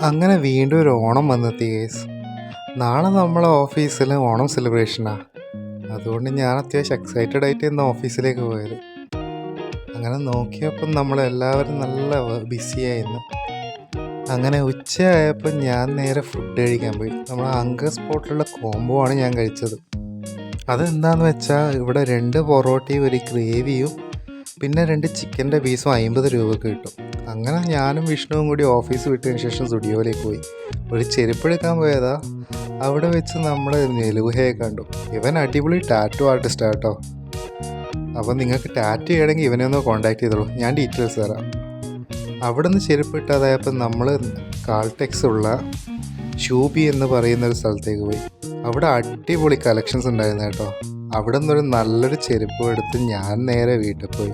അങ്ങനെ വീണ്ടും ഒരു ഓണം വന്നെത്തി ഗൈസ്. നാളെ നമ്മളെ ഓഫീസിൽ ഓണം സെലിബ്രേഷനാണ്. അതുകൊണ്ട് ഞാൻ അത്യാവശ്യം എക്സൈറ്റഡ് ആയിട്ട് ഇന്ന് ഓഫീസിലേക്ക് പോയത്. അങ്ങനെ നോക്കിയപ്പം നമ്മളെല്ലാവരും നല്ല ബിസിയായിരുന്നു. അങ്ങനെ ഉച്ചയായപ്പോൾ ഞാൻ നേരെ ഫുഡ് കഴിക്കാൻ പോയി. നമ്മളെ ഹങ്കർ സ്പോട്ടിലുള്ള കോംബോ ആണ് ഞാൻ കഴിച്ചത്. അതെന്താണെന്ന് വെച്ചാൽ ഇവിടെ 2 പൊറോട്ടയും ഒരു ഗ്രേവിയും പിന്നെ 2 ചിക്കൻ്റെ പീസും 50 രൂപക്ക് കിട്ടും. അങ്ങനെ ഞാനും വിഷ്ണുവും കൂടി ഓഫീസ് വിട്ടതിന് ശേഷം സ്റ്റുഡിയോയിലേക്ക് പോയി. ഒരു ചെരുപ്പെടുക്കാൻ പോയതാ. അവിടെ വെച്ച് നമ്മൾ നെലുഹയെ കണ്ടു. ഇവൻ അടിപൊളി ടാറ്റു ആർട്ടിസ്റ്റാണ് കേട്ടോ. അപ്പം നിങ്ങൾക്ക് ടാറ്റു ചെയ്യണമെങ്കിൽ ഇവനെ ഒന്ന് കോൺടാക്ട് ചെയ്തോളൂ, ഞാൻ ഡീറ്റെയിൽസ് തരാം. അവിടെ നിന്ന് ചെരുപ്പിട്ടതായപ്പോൾ നമ്മൾ കാൾടെക്സ് ഉള്ള ഷൂബി എന്ന് പറയുന്ന ഒരു സ്ഥലത്തേക്ക് പോയി. അവിടെ അടിപൊളി കളക്ഷൻസ് ഉണ്ടായിരുന്നു കേട്ടോ. അവിടെ നിന്നൊരു നല്ലൊരു ചെരുപ്പ് എടുത്ത് ഞാൻ നേരെ വീട്ടിൽ പോയി.